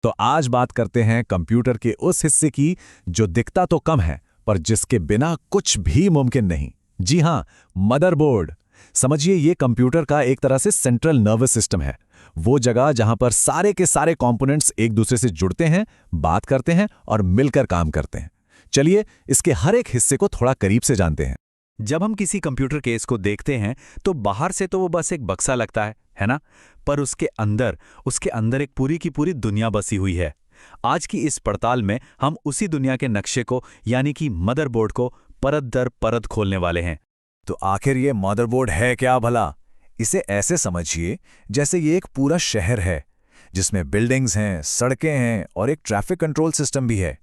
तो आज बात करते हैं कंप्यूटर के उस हिस्से की जो दिखता तो कम है पर जिसके बिना कुछ भी मुमकिन नहीं। जी हां, मदरबोर्ड। समझिए ये कंप्यूटर का एक तरह से सेंट्रल नर्वस सिस्टम है। वो जगह जहां पर सारे के सारे कंपोनेंट्स एक दूसरे से जुड़ते हैं, बात करते हैं और मिलकर काम करते हैं। चलिए इसके हर एक हिस्से को थोड़ा करीब से जानते हैं। जब हम किसी कंप्यूटर केस को देखते हैं तो बाहर से तो वो बस एक बक्सा लगता है ना? पर उसके अंदर एक पूरी की पूरी दुनिया बसी हुई है। आज की इस पड़ताल में हम उसी दुनिया के नक्शे को यानी कि मदरबोर्ड को परत दर परत खोलने वाले हैं। तो आखिर ये मदरबोर्ड है क्या भला? इसे ऐसे समझिए जैसे ये एक पूरा शहर है जिसमें बिल्डिंग्स हैं, सड़कें हैं और एक ट्रैफिक कंट्रोल सिस्टम भी है।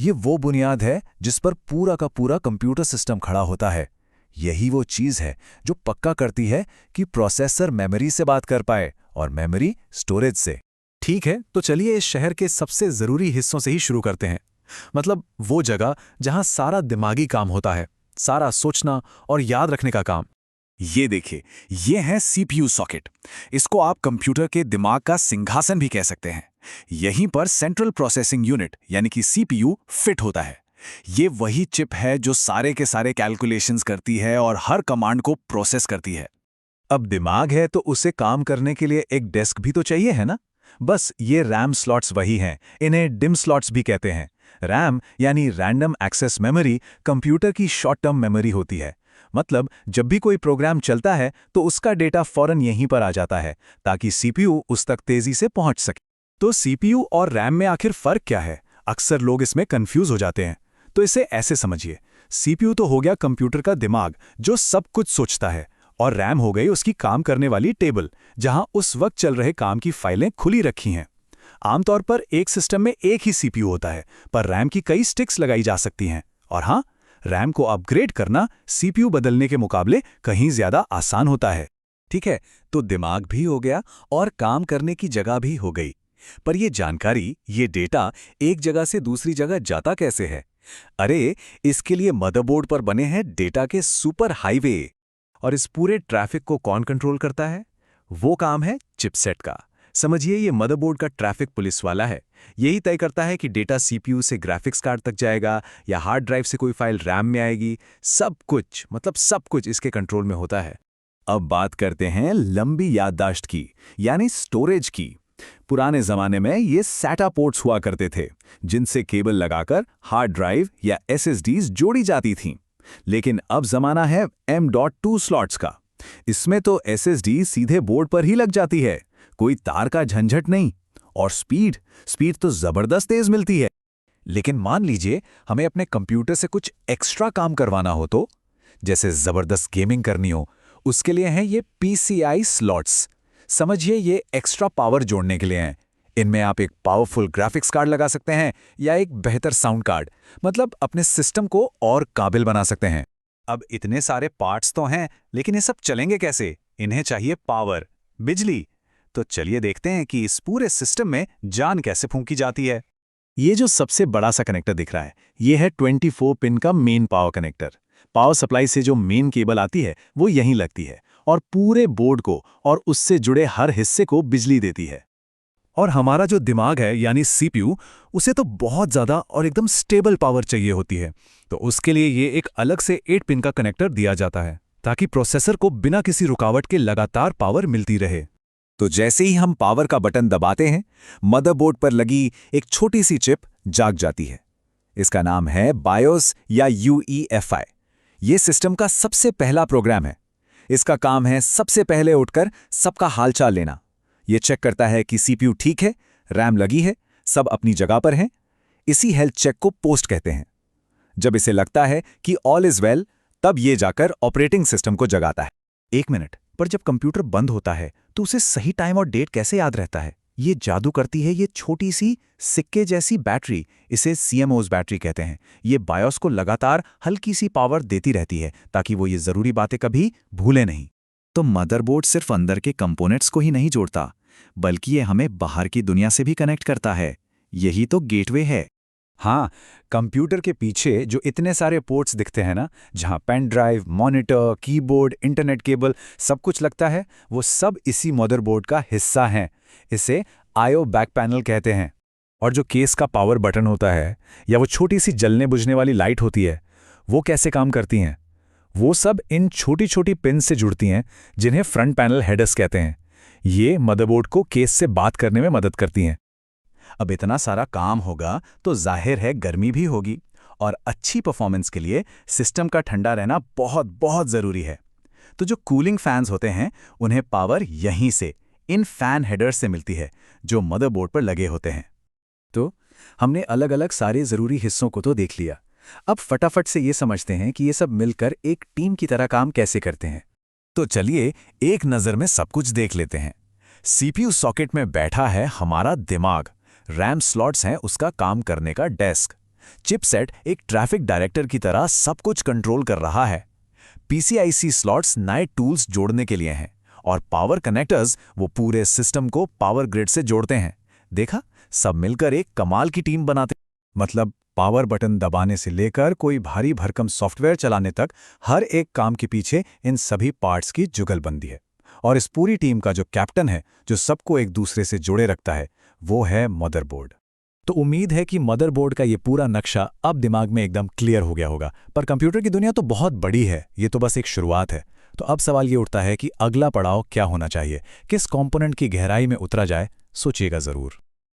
ये वो बुनियाद है जिस पर पूरा का पूरा कंप्यूटर सिस्टम खड़ा होता है। यही वो चीज़ है जो पक्का करती है कि प्रोसेसर मेमोरी से बात कर पाए और मेमोरी स्टोरेज से। ठीक है, तो चलिए इस शहर के सबसे ज़रूरी हिस्सों से ही शुरू करते हैं। मतलब वो जगह जहां सारा दिमागी काम होता है, सारा सोचना और याद रखने का काम। ये देखिए, ये है सीपीयू सॉकेट। इसको आप कंप्यूटर के दिमाग का सिंहासन भी कह सकते हैं। यहीं पर सेंट्रल प्रोसेसिंग यूनिट यानी कि सीपीयू फिट होता है। ये वही चिप है जो सारे के सारे कैलकुलेशंस करती है और हर कमांड को प्रोसेस करती है। अब दिमाग है तो उसे काम करने के लिए एक डेस्क भी तो चाहिए, है ना? बस ये रैम स्लॉट्स वही हैं, इन्हें डिम स्लॉट्स भी कहते हैं। रैम यानी रैंडम एक्सेस मेमोरी कंप्यूटर की शॉर्ट टर्म मेमोरी होती है। मतलब जब भी कोई प्रोग्राम चलता है तो उसका डेटा फौरन यहीं पर आ जाता है ताकि सीपीयू उस तक तेजी से पहुंच सके। तो सीपीयू और रैम में आखिर फर्क क्या है? अक्सर लोग इसमें कंफ्यूज हो जाते हैं। तो इसे ऐसे समझिए, सीपीयू तो हो गया कंप्यूटर का दिमाग जो सब कुछ सोचता है, और रैम हो गई उसकी काम करने वाली टेबल जहां उस वक्त चल रहे काम की फाइलें खुली रखी हैं। आमतौर पर एक सिस्टम में एक ही सीपीयू होता है, पर रैम की कई स्टिक्स लगाई जा सकती हैं। और हां, रैम को अपग्रेड करना सीपीयू बदलने के मुकाबले कहीं ज्यादा आसान होता है। ठीक है, तो दिमाग भी हो गया और काम करने की जगह भी हो गई। पर ये जानकारी, ये डेटा एक जगह से दूसरी जगह जाता कैसे है? अरे, इसके लिए मदरबोर्ड पर बने हैं डेटा के सुपर हाईवे। और इस पूरे ट्रैफिक को कौन कंट्रोल करता है? वो काम है चिपसेट का। समझिए ये मदरबोर्ड का ट्रैफिक पुलिस वाला है। यही तय करता है कि डेटा सीपीयू से ग्राफिक्स कार्ड तक जाएगा या हार्ड ड्राइव से कोई फाइल रैम में आएगी। सब कुछ, मतलब सब कुछ इसके कंट्रोल में होता है। अब बात करते हैं लंबी याददाश्त की, यानी स्टोरेज की। पुराने जमाने में ये SATA पोर्ट्स हुआ करते थे जिनसे केबल लगाकर हार्ड ड्राइव या SSDs जोड़ी जाती थीं। लेकिन अब जमाना है M.2 स्लॉट्स का। इसमें तो SSD सीधे बोर्ड पर ही लग जाती है, कोई तार का झंझट नहीं। और स्पीड तो जबरदस्त तेज मिलती है। लेकिन मान लीजिए हमें अपने कंप्यूटर से कुछ एक्स्ट्रा काम करवाना हो तो, जैसे जबरदस्त गेमिंग करनी हो, उसके लिए हैं ये PCI स्लॉट्स। समझिए ये एक्स्ट्रा पावर जोड़ने के लिए हैं। इनमें आप एक पावरफुल ग्राफिक्स कार्ड लगा सकते हैं या एक बेहतर साउंड कार्ड, मतलब अपने सिस्टम को और काबिल बना सकते हैं। अब इतने सारे पार्ट्स तो हैं, लेकिन ये सब चलेंगे कैसे? इन्हें चाहिए पावर, बिजली। तो चलिए देखते हैं कि इस पूरे सिस्टम में जान कैसे फूंकी जाती है। ये जो सबसे बड़ा सा कनेक्टर दिख रहा है, ये है 24 पिन का main power connector. Power supply से जो मेन केबल आती है वो यहीं लगती है और पूरे बोर्ड को और उससे जुड़े हर हिस्से को बिजली देती है। और हमारा जो दिमाग है यानी सीपीयू, उसे तो बहुत ज़्यादा और एकदम स्टेबल पावर चाहिए होती है। तो उसके लिए ये एक अलग से 8 पिन का कनेक्टर दिया जाता है ताकि प्रोसेसर को बिना किसी रुकावट के लगातार पावर मिलती रहे। तो जैसे ही हम पावर का बटन दबाते हैं, मदरबोर्ड पर लगी एक छोटी सी चिप जाग जाती है। इसका नाम है बायोस या UEFI। ये सिस्टम का सबसे पहला प्रोग्राम है। इसका काम है सबसे पहले उठकर सबका हालचाल लेना। ये चेक करता है कि सीपीयू ठीक है, रैम लगी है, सब अपनी जगह पर हैं। इसी हेल्थ चेक को पोस्ट कहते हैं। जब इसे लगता है कि ऑल इज वेल, तब ये जाकर ऑपरेटिंग सिस्टम को जगाता है। एक मिनट, पर जब कंप्यूटर बंद होता है तो उसे सही टाइम और डेट कैसे याद रहता है? ये जादू करती है ये छोटी सी सिक्के जैसी बैटरी, इसे CMOS बैटरी कहते हैं। ये बायोस को लगातार हल्की सी पावर देती रहती है ताकि वो ये ज़रूरी बातें कभी भूले नहीं। तो मदरबोर्ड सिर्फ अंदर के कंपोनेंट्स को ही नहीं जोड़ता, बल्कि ये हमें बाहर की दुनिया से भी कनेक्ट करता है। यही तो गेटवे है। हाँ, कंप्यूटर के पीछे जो इतने सारे पोर्ट्स दिखते हैं ना, जहाँ pen drive, monitor, keyboard, internet cable सब कुछ लगता है, वो सब इसी मदरबोर्ड का हिस्सा हैं। इसे IO बैक पैनल कहते हैं। और जो केस का पावर बटन होता है या वो छोटी सी जलने बुझने वाली लाइट होती है, वो कैसे काम करती हैं? वो सब इन छोटी छोटी पिन से जुड़ती हैं, जिन्हें फ्रंट पैनल हेडर्स कहते हैं। ये मदरबोर्ड को केस से बात करने में मदद करती हैं। अब इतना सारा काम होगा तो जाहिर है गर्मी भी होगी, और अच्छी परफॉर्मेंस के लिए सिस्टम का ठंडा रहना बहुत बहुत ज़रूरी है। तो जो कूलिंग फैंस होते हैं, उन्हें पावर यहीं से, इन फैन हेडर्स से मिलती है, जो मदरबोर्ड पर लगे होते हैं। तो हमने अलग अलग सारे ज़रूरी हिस्सों को तो देख लिया। अब फटाफट से ये समझते हैं कि ये सब मिलकर एक टीम की तरह काम कैसे करते हैं। तो चलिए एक नज़र में सब कुछ देख लेते हैं। सीपीयू सॉकेट में बैठा है हमारा दिमाग, रैम स्लॉट्स हैं उसका काम करने का डेस्क, चिपसेट एक ट्रैफिक डायरेक्टर की तरह सब कुछ कंट्रोल कर रहा है, पीसीआईसी स्लॉट्स नए टूल्स जोड़ने के लिए हैं, और पावर कनेक्टर्स वो पूरे सिस्टम को पावर ग्रिड से जोड़ते हैं। देखा, सब मिलकर एक कमाल की टीम बनाते। मतलब पावर बटन दबाने से लेकर कोई भारी भरकम सॉफ्टवेयर चलाने तक हर एक काम के पीछे इन सभी पार्ट्स की जुगलबंदी है। और इस पूरी टीम का जो कैप्टन है, जो सबको एक दूसरे से जोड़े रखता है, वो है मदरबोर्ड। तो उम्मीद है कि मदरबोर्ड का ये पूरा नक्शा अब दिमाग में एकदम क्लियर हो गया होगा। पर कंप्यूटर की दुनिया तो बहुत बड़ी है, ये तो बस एक शुरुआत है। तो अब सवाल ये उठता है कि अगला पड़ाव क्या होना चाहिए, किस कंपोनेंट की गहराई में उतरा जाए? सोचिएगा ज़रूर।